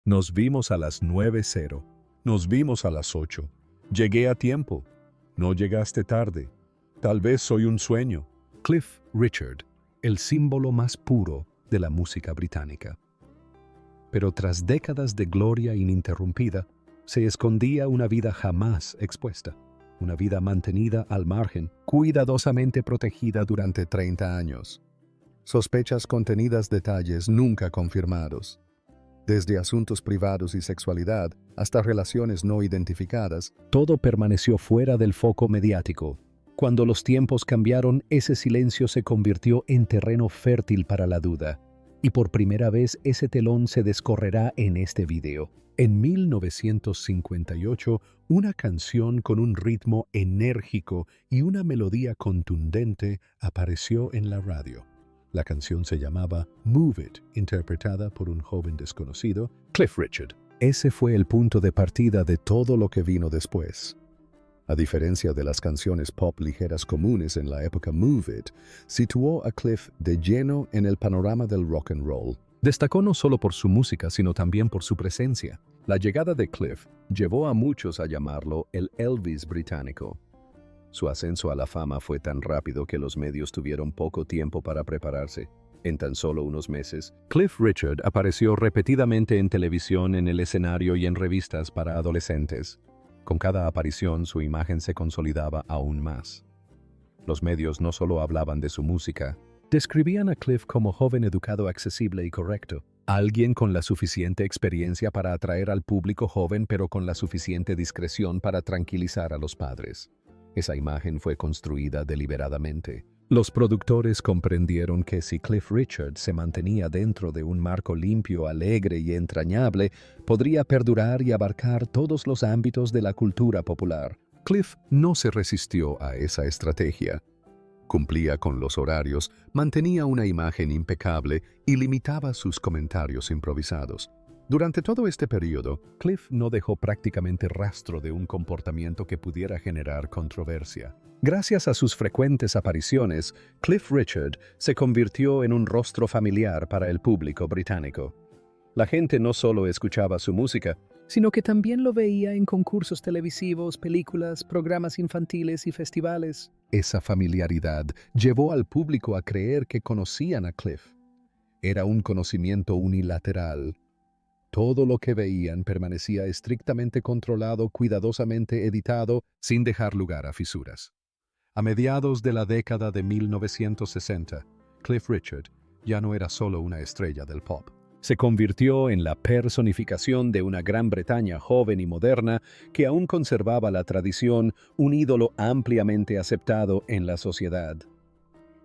Nos vimos a las 9:00. Nos vimos a las 8. Llegué a tiempo. No llegaste tarde. Tal vez soy un sueño. Cliff Richard, el símbolo más puro de la música británica. Pero tras décadas de gloria ininterrumpida, se escondía una vida jamás expuesta, una vida mantenida al margen, cuidadosamente protegida durante 30 años. Sospechas contenidas, detalles nunca confirmados. Desde asuntos privados y sexualidad hasta relaciones no identificadas, todo permaneció fuera del foco mediático. Cuando los tiempos cambiaron, ese silencio se convirtió en terreno fértil para la duda. Y por primera vez ese telón se descorrerá en este video. En 1958, una canción con un ritmo enérgico y una melodía contundente apareció en la radio. La canción se llamaba Move It, interpretada por un joven desconocido, Cliff Richard. Ese fue el punto de partida de todo lo que vino después. A diferencia de las canciones pop ligeras comunes en la época, Move It situó a Cliff de lleno en el panorama del rock and roll. Destacó no solo por su música, sino también por su presencia. La llegada de Cliff llevó a muchos a llamarlo el Elvis británico. Su ascenso a la fama fue tan rápido que los medios tuvieron poco tiempo para prepararse. En tan solo unos meses, Cliff Richard apareció repetidamente en televisión, en el escenario y en revistas para adolescentes. Con cada aparición, su imagen se consolidaba aún más. Los medios no solo hablaban de su música, describían a Cliff como joven educado, accesible y correcto. Alguien con la suficiente experiencia para atraer al público joven, pero con la suficiente discreción para tranquilizar a los padres. Esa imagen fue construida deliberadamente. Los productores comprendieron que si Cliff Richard se mantenía dentro de un marco limpio, alegre y entrañable, podría perdurar y abarcar todos los ámbitos de la cultura popular. Cliff no se resistió a esa estrategia. Cumplía con los horarios, mantenía una imagen impecable y limitaba sus comentarios improvisados. Durante todo este periodo, Cliff no dejó prácticamente rastro de un comportamiento que pudiera generar controversia. Gracias a sus frecuentes apariciones, Cliff Richard se convirtió en un rostro familiar para el público británico. La gente no solo escuchaba su música, sino que también lo veía en concursos televisivos, películas, programas infantiles y festivales. Esa familiaridad llevó al público a creer que conocían a Cliff. Era un conocimiento unilateral. Todo lo que veían permanecía estrictamente controlado, cuidadosamente editado, sin dejar lugar a fisuras. A mediados de la década de 1960, Cliff Richard ya no era solo una estrella del pop. Se convirtió en la personificación de una Gran Bretaña joven y moderna que aún conservaba la tradición, un ídolo ampliamente aceptado en la sociedad.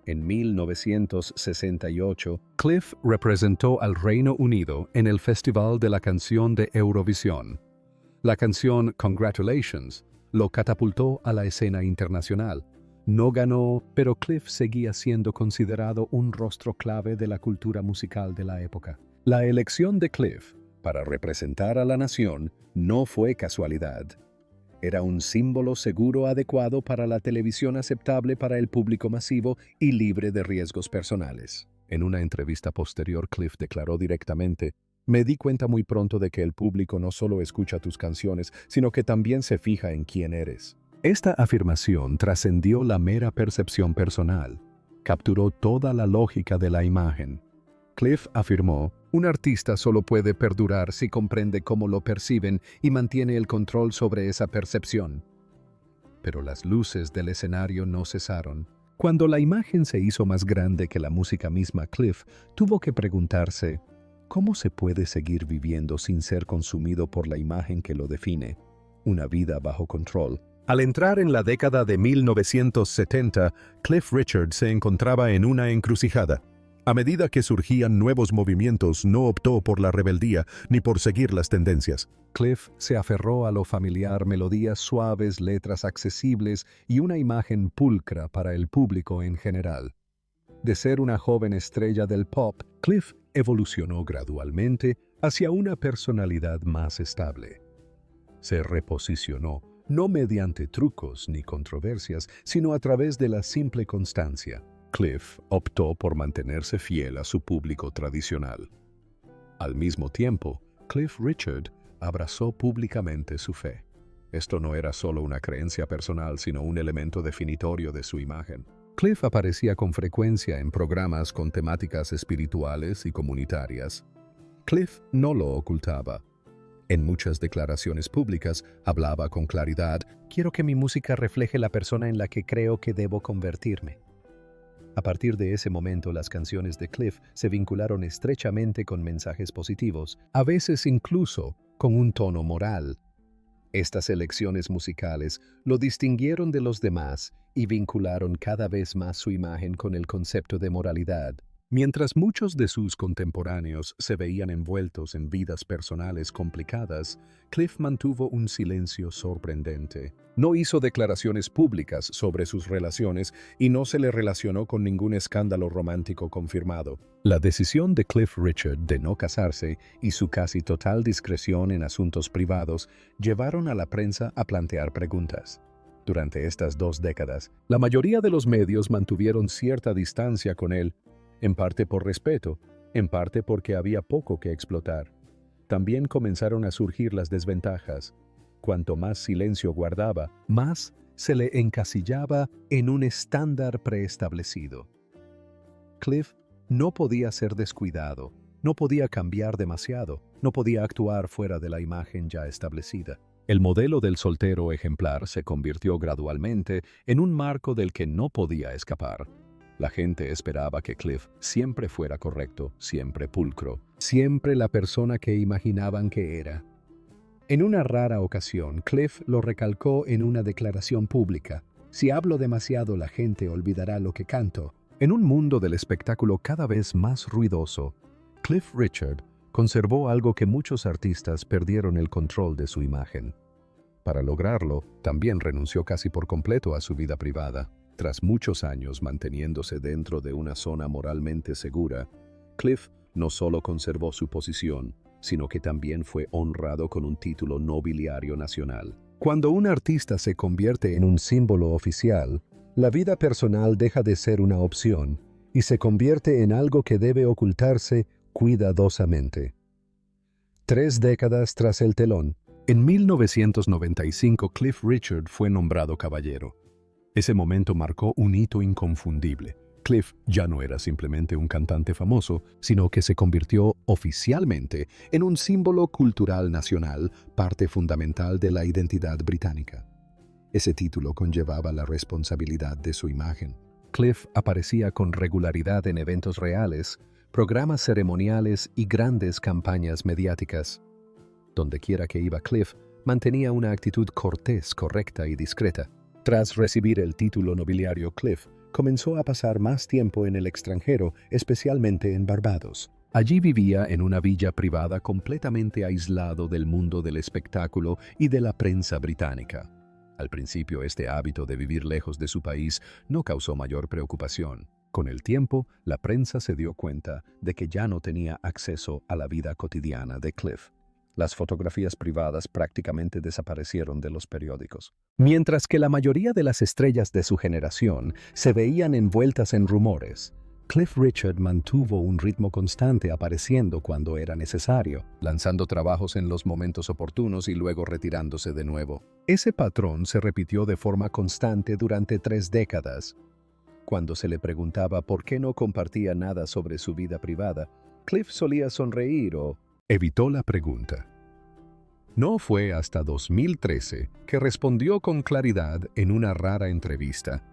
En 1968, Cliff representó al Reino Unido en el Festival de la Canción de Eurovisión. La canción Congratulations lo catapultó a la escena internacional. No ganó, pero Cliff seguía siendo considerado un rostro clave de la cultura musical de la época. La elección de Cliff para representar a la nación no fue casualidad. Era un símbolo seguro, adecuado para la televisión, aceptable para el público masivo y libre de riesgos personales. En una entrevista posterior, Cliff declaró directamente: "Me di cuenta muy pronto de que el público no solo escucha tus canciones, sino que también se fija en quién eres". Esta afirmación trascendió la mera percepción personal. Capturó toda la lógica de la imagen. Cliff afirmó: "Un artista solo puede perdurar si comprende cómo lo perciben y mantiene el control sobre esa percepción". Pero las luces del escenario no cesaron. Cuando la imagen se hizo más grande que la música misma, Cliff tuvo que preguntarse: ¿cómo se puede seguir viviendo sin ser consumido por la imagen que lo define? Una vida bajo control. Al entrar en la década de 1970, Cliff Richard se encontraba en una encrucijada. A medida que surgían nuevos movimientos, no optó por la rebeldía ni por seguir las tendencias. Cliff se aferró a lo familiar, melodías suaves, letras accesibles y una imagen pulcra para el público en general. De ser una joven estrella del pop, Cliff evolucionó gradualmente hacia una personalidad más estable. Se reposicionó, no mediante trucos ni controversias, sino a través de la simple constancia. Cliff optó por mantenerse fiel a su público tradicional. Al mismo tiempo, Cliff Richard abrazó públicamente su fe. Esto no era solo una creencia personal, sino un elemento definitorio de su imagen. Cliff aparecía con frecuencia en programas con temáticas espirituales y comunitarias. Cliff no lo ocultaba. En muchas declaraciones públicas hablaba con claridad: quiero que mi música refleje la persona en la que creo que debo convertirme. A partir de ese momento, las canciones de Cliff se vincularon estrechamente con mensajes positivos, a veces incluso con un tono moral. Estas elecciones musicales lo distinguieron de los demás y vincularon cada vez más su imagen con el concepto de moralidad. Mientras muchos de sus contemporáneos se veían envueltos en vidas personales complicadas, Cliff mantuvo un silencio sorprendente. No hizo declaraciones públicas sobre sus relaciones y no se le relacionó con ningún escándalo romántico confirmado. La decisión de Cliff Richard de no casarse y su casi total discreción en asuntos privados llevaron a la prensa a plantear preguntas. Durante estas 2 décadas, la mayoría de los medios mantuvieron cierta distancia con él, en parte por respeto, en parte porque había poco que explotar. También comenzaron a surgir las desventajas. Cuanto más silencio guardaba, más se le encasillaba en un estándar preestablecido. Cliff no podía ser descuidado, no podía cambiar demasiado, no podía actuar fuera de la imagen ya establecida. El modelo del soltero ejemplar se convirtió gradualmente en un marco del que no podía escapar. La gente esperaba que Cliff siempre fuera correcto, siempre pulcro, siempre la persona que imaginaban que era. En una rara ocasión, Cliff lo recalcó en una declaración pública: si hablo demasiado, la gente olvidará lo que canto. En un mundo del espectáculo cada vez más ruidoso, Cliff Richard conservó algo que muchos artistas perdieron: el control de su imagen. Para lograrlo, también renunció casi por completo a su vida privada. Tras muchos años manteniéndose dentro de una zona moralmente segura, Cliff no solo conservó su posición, sino que también fue honrado con un título nobiliario nacional. Cuando un artista se convierte en un símbolo oficial, la vida personal deja de ser una opción y se convierte en algo que debe ocultarse cuidadosamente. 3 décadas tras el telón, en 1995 Cliff Richard fue nombrado caballero. Ese momento marcó un hito inconfundible. Cliff ya no era simplemente un cantante famoso, sino que se convirtió oficialmente en un símbolo cultural nacional, parte fundamental de la identidad británica. Ese título conllevaba la responsabilidad de su imagen. Cliff aparecía con regularidad en eventos reales, programas ceremoniales y grandes campañas mediáticas. Dondequiera que iba Cliff, mantenía una actitud cortés, correcta y discreta. Tras recibir el título nobiliario, Cliff comenzó a pasar más tiempo en el extranjero, especialmente en Barbados. Allí vivía en una villa privada completamente aislado del mundo del espectáculo y de la prensa británica. Al principio, este hábito de vivir lejos de su país no causó mayor preocupación. Con el tiempo, la prensa se dio cuenta de que ya no tenía acceso a la vida cotidiana de Cliff. Las fotografías privadas prácticamente desaparecieron de los periódicos. Mientras que la mayoría de las estrellas de su generación se veían envueltas en rumores, Cliff Richard mantuvo un ritmo constante, apareciendo cuando era necesario, lanzando trabajos en los momentos oportunos y luego retirándose de nuevo. Ese patrón se repitió de forma constante durante 3 décadas. Cuando se le preguntaba por qué no compartía nada sobre su vida privada, Cliff solía sonreír o evitó la pregunta. No fue hasta 2013 que respondió con claridad en una rara entrevista: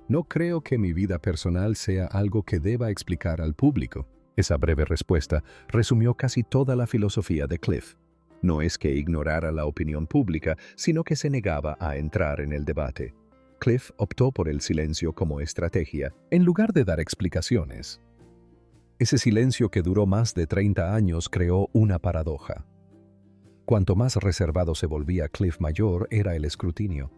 no creo que mi vida personal sea algo que deba explicar al público. Esa breve respuesta resumió casi toda la filosofía de Cliff. No es que ignorara la opinión pública, sino que se negaba a entrar en el debate. Cliff optó por el silencio como estrategia, en lugar de dar explicaciones. Ese silencio, que duró más de 30 años, creó una paradoja. Cuanto más reservado se volvía Cliff, mayor era el escrutinio.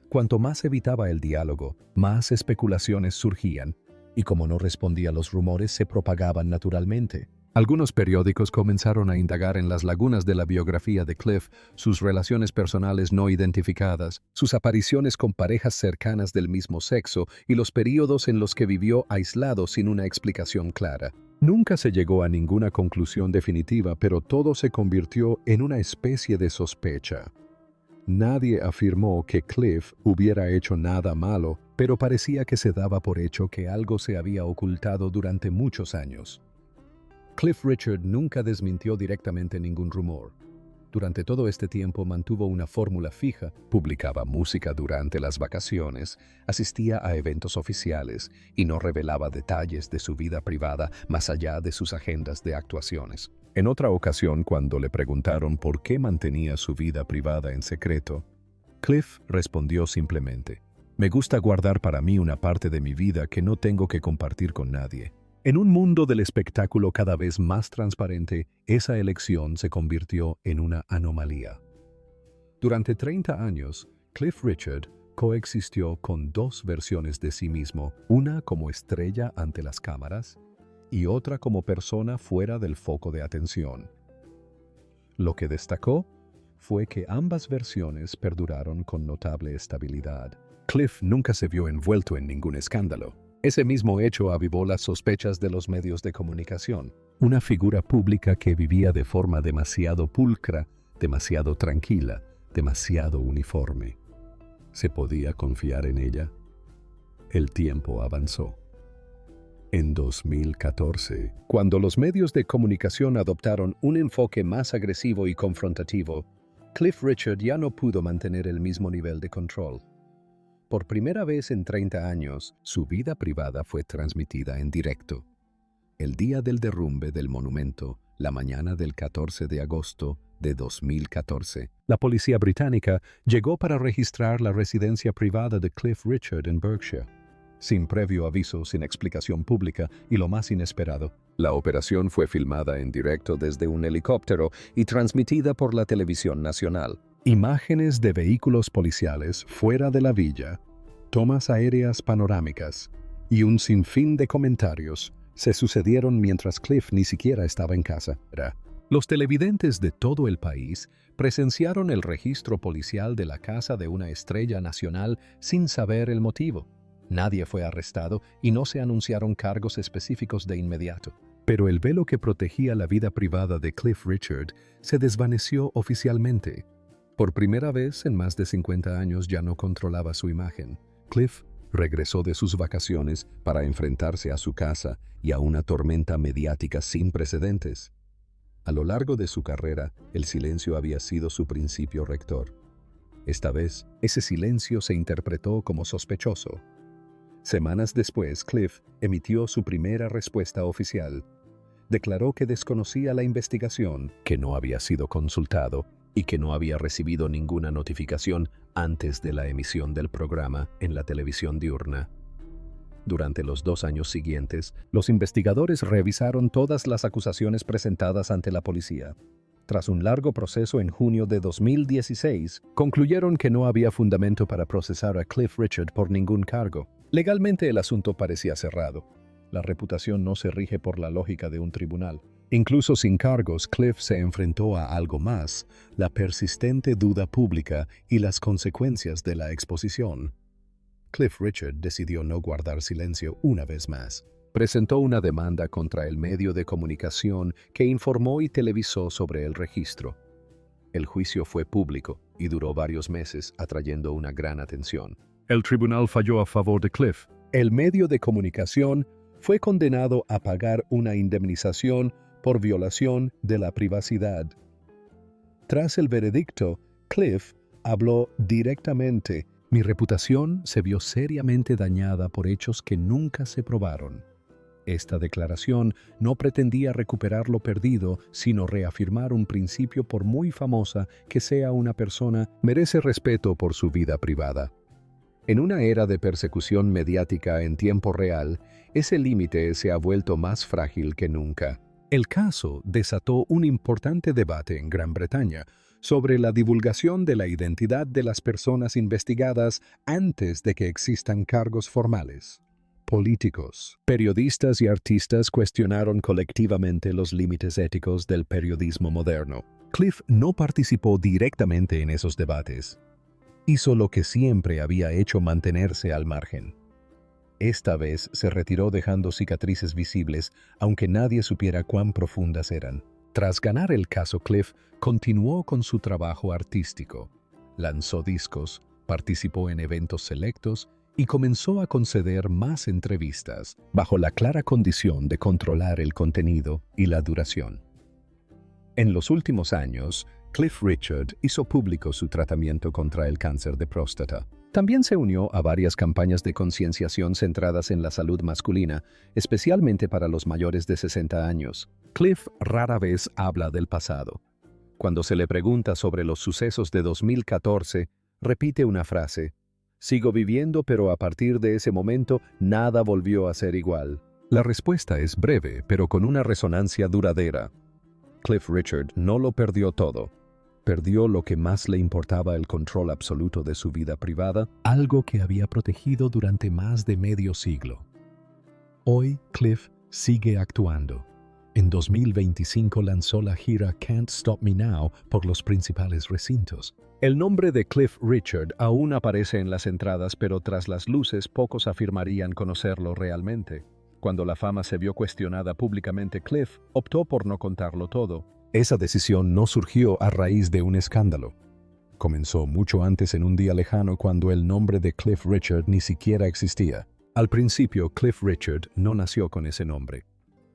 Cuanto más evitaba el diálogo, más especulaciones surgían, y como no respondía a los rumores, se propagaban naturalmente. Algunos periódicos comenzaron a indagar en las lagunas de la biografía de Cliff, sus relaciones personales no identificadas, sus apariciones con parejas cercanas del mismo sexo y los períodos en los que vivió aislado sin una explicación clara. Nunca se llegó a ninguna conclusión definitiva, pero todo se convirtió en una especie de sospecha. Nadie afirmó que Cliff hubiera hecho nada malo, pero parecía que se daba por hecho que algo se había ocultado durante muchos años. Cliff Richard nunca desmintió directamente ningún rumor. Durante todo este tiempo mantuvo una fórmula fija, publicaba música durante las vacaciones, asistía a eventos oficiales y no revelaba detalles de su vida privada más allá de sus agendas de actuaciones. En otra ocasión, cuando le preguntaron por qué mantenía su vida privada en secreto, Cliff respondió simplemente: «Me gusta guardar para mí una parte de mi vida que no tengo que compartir con nadie». En un mundo del espectáculo cada vez más transparente, esa elección se convirtió en una anomalía. Durante 30 años, Cliff Richard coexistió con dos versiones de sí mismo, una como estrella ante las cámaras y otra como persona fuera del foco de atención. Lo que destacó fue que ambas versiones perduraron con notable estabilidad. Cliff nunca se vio envuelto en ningún escándalo. Ese mismo hecho avivó las sospechas de los medios de comunicación. Una figura pública que vivía de forma demasiado pulcra, demasiado tranquila, demasiado uniforme. ¿Se podía confiar en ella? El tiempo avanzó. En 2014, cuando los medios de comunicación adoptaron un enfoque más agresivo y confrontativo, Cliff Richard ya no pudo mantener el mismo nivel de control. Por primera vez en 30 años, su vida privada fue transmitida en directo. El día del derrumbe del monumento, la mañana del 14 de agosto de 2014, la policía británica llegó para registrar la residencia privada de Cliff Richard en Berkshire. Sin previo aviso, sin explicación pública y lo más inesperado, la operación fue filmada en directo desde un helicóptero y transmitida por la televisión nacional. Imágenes de vehículos policiales fuera de la villa, tomas aéreas panorámicas y un sinfín de comentarios se sucedieron mientras Cliff ni siquiera estaba en casa. Los televidentes de todo el país presenciaron el registro policial de la casa de una estrella nacional sin saber el motivo. Nadie fue arrestado y no se anunciaron cargos específicos de inmediato. Pero el velo que protegía la vida privada de Cliff Richard se desvaneció oficialmente. Por primera vez en más de 50 años ya no controlaba su imagen. Cliff regresó de sus vacaciones para enfrentarse a su casa y a una tormenta mediática sin precedentes. A lo largo de su carrera, el silencio había sido su principio rector. Esta vez, ese silencio se interpretó como sospechoso. Semanas después, Cliff emitió su primera respuesta oficial. Declaró que desconocía la investigación, que no había sido consultado y que no había recibido ninguna notificación antes de la emisión del programa en la televisión diurna. Durante los 2 años siguientes, los investigadores revisaron todas las acusaciones presentadas ante la policía. Tras un largo proceso en junio de 2016, concluyeron que no había fundamento para procesar a Cliff Richard por ningún cargo. Legalmente el asunto parecía cerrado. La reputación no se rige por la lógica de un tribunal. Incluso sin cargos, Cliff se enfrentó a algo más, la persistente duda pública y las consecuencias de la exposición. Cliff Richard decidió no guardar silencio una vez más. Presentó una demanda contra el medio de comunicación que informó y televisó sobre el registro. El juicio fue público y duró varios meses, atrayendo una gran atención. El tribunal falló a favor de Cliff. El medio de comunicación fue condenado a pagar una indemnización por violación de la privacidad. Tras el veredicto, Cliff habló directamente: «Mi reputación se vio seriamente dañada por hechos que nunca se probaron». Esta declaración no pretendía recuperar lo perdido, sino reafirmar un principio: por muy famosa que sea una persona, merece respeto por su vida privada. En una era de persecución mediática en tiempo real, ese límite se ha vuelto más frágil que nunca. El caso desató un importante debate en Gran Bretaña sobre la divulgación de la identidad de las personas investigadas antes de que existan cargos formales. políticos. Periodistas y artistas cuestionaron colectivamente los límites éticos del periodismo moderno. Cliff no participó directamente en esos debates. Hizo lo que siempre había hecho: mantenerse al margen. Esta vez se retiró dejando cicatrices visibles, aunque nadie supiera cuán profundas eran. Tras ganar el caso, Cliff continuó con su trabajo artístico. Lanzó discos, participó en eventos selectos y comenzó a conceder más entrevistas, bajo la clara condición de controlar el contenido y la duración. En los últimos años, Cliff Richard hizo público su tratamiento contra el cáncer de próstata. También se unió a varias campañas de concienciación centradas en la salud masculina, especialmente para los mayores de 60 años. Cliff rara vez habla del pasado. Cuando se le pregunta sobre los sucesos de 2014, repite una frase: "Sigo viviendo, pero a partir de ese momento nada volvió a ser igual". La respuesta es breve, pero con una resonancia duradera. Cliff Richard no lo perdió todo. Perdió lo que más le importaba: el control absoluto de su vida privada, algo que había protegido durante más de medio siglo. Hoy, Cliff sigue actuando. En 2025 lanzó la gira Can't Stop Me Now por los principales recintos. El nombre de Cliff Richard aún aparece en las entradas, pero tras las luces pocos afirmarían conocerlo realmente. Cuando la fama se vio cuestionada públicamente, Cliff optó por no contarlo todo. Esa decisión no surgió a raíz de un escándalo. Comenzó mucho antes, en un día lejano, cuando el nombre de Cliff Richard ni siquiera existía. Al principio, Cliff Richard no nació con ese nombre.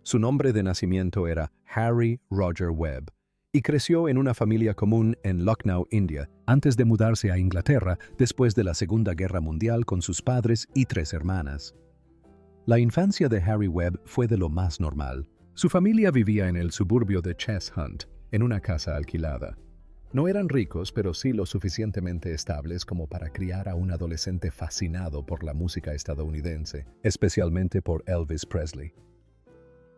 Su nombre de nacimiento era Harry Roger Webb, y creció en una familia común en Lucknow, India, antes de mudarse a Inglaterra después de la Segunda Guerra Mundial con sus padres y 3 hermanas. La infancia de Harry Webb fue de lo más normal. Su familia vivía en el suburbio de Cheshunt, en una casa alquilada. No eran ricos, pero sí lo suficientemente estables como para criar a un adolescente fascinado por la música estadounidense, especialmente por Elvis Presley.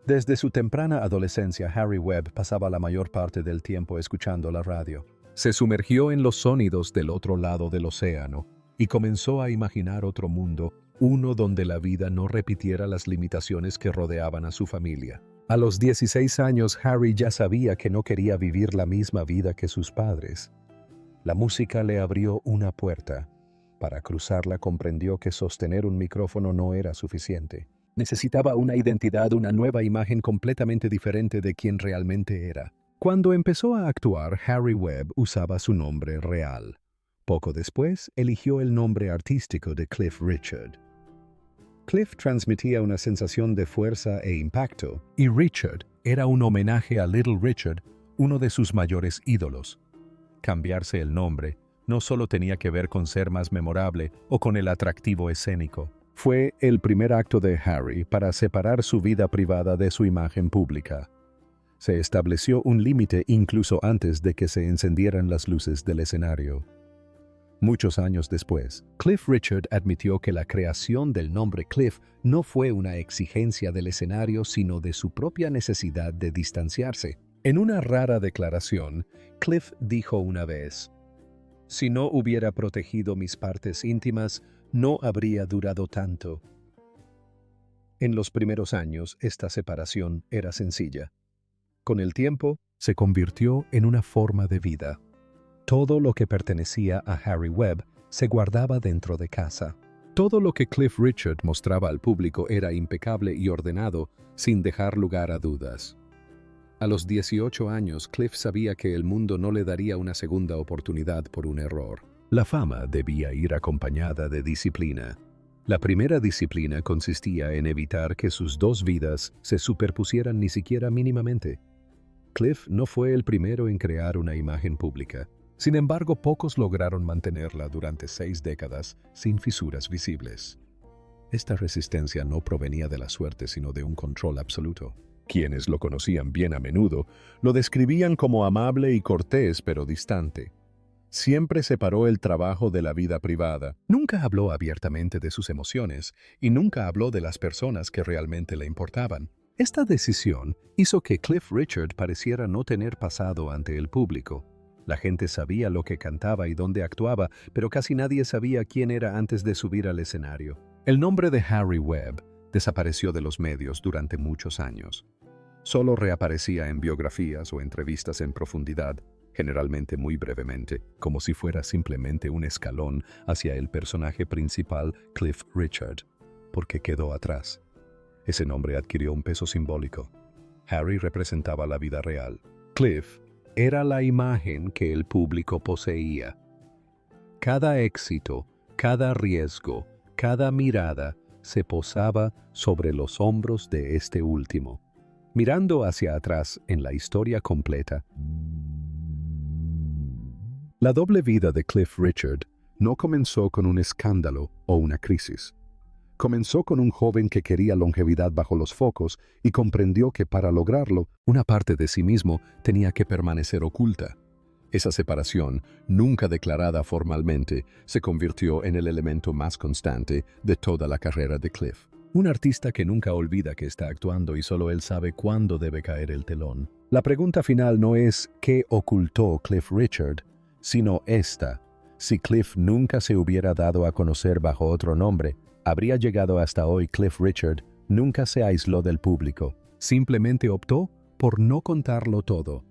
Desde su temprana adolescencia, Harry Webb pasaba la mayor parte del tiempo escuchando la radio. Se sumergió en los sonidos del otro lado del océano y comenzó a imaginar otro mundo, uno donde la vida no repitiera las limitaciones que rodeaban a su familia. A los 16 años, Harry ya sabía que no quería vivir la misma vida que sus padres. La música le abrió una puerta. Para cruzarla, comprendió que sostener un micrófono no era suficiente. Necesitaba una identidad, una nueva imagen completamente diferente de quien realmente era. Cuando empezó a actuar, Harry Webb usaba su nombre real. Poco después, eligió el nombre artístico de Cliff Richard. Cliff transmitía una sensación de fuerza e impacto, y Richard era un homenaje a Little Richard, uno de sus mayores ídolos. Cambiarse el nombre no solo tenía que ver con ser más memorable o con el atractivo escénico. Fue el primer acto de Harry para separar su vida privada de su imagen pública. Se estableció un límite incluso antes de que se encendieran las luces del escenario. Muchos años después, Cliff Richard admitió que la creación del nombre Cliff no fue una exigencia del escenario, sino de su propia necesidad de distanciarse. En una rara declaración, Cliff dijo una vez: "Si no hubiera protegido mis partes íntimas, no habría durado tanto". En los primeros años, esta separación era sencilla. Con el tiempo, se convirtió en una forma de vida. Todo lo que pertenecía a Harry Webb se guardaba dentro de casa. Todo lo que Cliff Richard mostraba al público era impecable y ordenado, sin dejar lugar a dudas. A los 18 años, Cliff sabía que el mundo no le daría una segunda oportunidad por un error. La fama debía ir acompañada de disciplina. La primera disciplina consistía en evitar que sus 2 vidas se superpusieran ni siquiera mínimamente. Cliff no fue el primero en crear una imagen pública. Sin embargo, pocos lograron mantenerla durante 6 décadas sin fisuras visibles. Esta resistencia no provenía de la suerte, sino de un control absoluto. Quienes lo conocían bien a menudo lo describían como amable y cortés, pero distante. Siempre separó el trabajo de la vida privada. Nunca habló abiertamente de sus emociones y nunca habló de las personas que realmente le importaban. Esta decisión hizo que Cliff Richard pareciera no tener pasado ante el público. La gente sabía lo que cantaba y dónde actuaba, pero casi nadie sabía quién era antes de subir al escenario. El nombre de Harry Webb desapareció de los medios durante muchos años. Solo reaparecía en biografías o entrevistas en profundidad, generalmente muy brevemente, como si fuera simplemente un escalón hacia el personaje principal, Cliff Richard, porque quedó atrás. Ese nombre adquirió un peso simbólico. Harry representaba la vida real. Cliff era la imagen que el público poseía. Cada éxito, cada riesgo, cada mirada se posaba sobre los hombros de este último. Mirando hacia atrás en la historia completa, la doble vida de Cliff Richard no comenzó con un escándalo o una crisis. Comenzó con un joven que quería longevidad bajo los focos y comprendió que para lograrlo, una parte de sí mismo tenía que permanecer oculta. Esa separación, nunca declarada formalmente, se convirtió en el elemento más constante de toda la carrera de Cliff. Un artista que nunca olvida que está actuando y solo él sabe cuándo debe caer el telón. La pregunta final no es ¿qué ocultó Cliff Richard?, sino esta: si Cliff nunca se hubiera dado a conocer bajo otro nombre, habría llegado hasta hoy. Cliff Richard nunca se aisló del público, simplemente optó por no contarlo todo.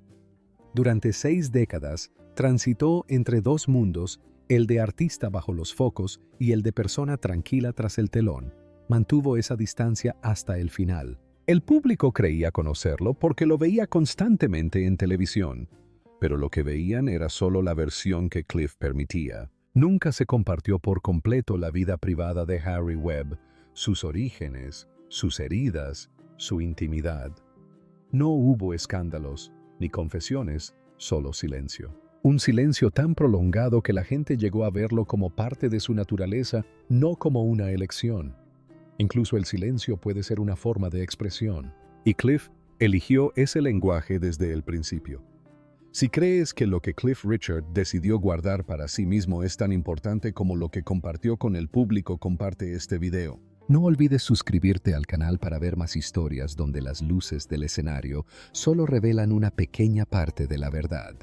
Durante 6 décadas, transitó entre dos mundos, el de artista bajo los focos y el de persona tranquila tras el telón. Mantuvo esa distancia hasta el final. El público creía conocerlo porque lo veía constantemente en televisión, pero lo que veían era solo la versión que Cliff permitía. Nunca se compartió por completo la vida privada de Harry Webb, sus orígenes, sus heridas, su intimidad. No hubo escándalos, ni confesiones, solo silencio. Un silencio tan prolongado que la gente llegó a verlo como parte de su naturaleza, no como una elección. Incluso el silencio puede ser una forma de expresión. Y Cliff eligió ese lenguaje desde el principio. Si crees que lo que Cliff Richard decidió guardar para sí mismo es tan importante como lo que compartió con el público, comparte este video. No olvides suscribirte al canal para ver más historias donde las luces del escenario solo revelan una pequeña parte de la verdad.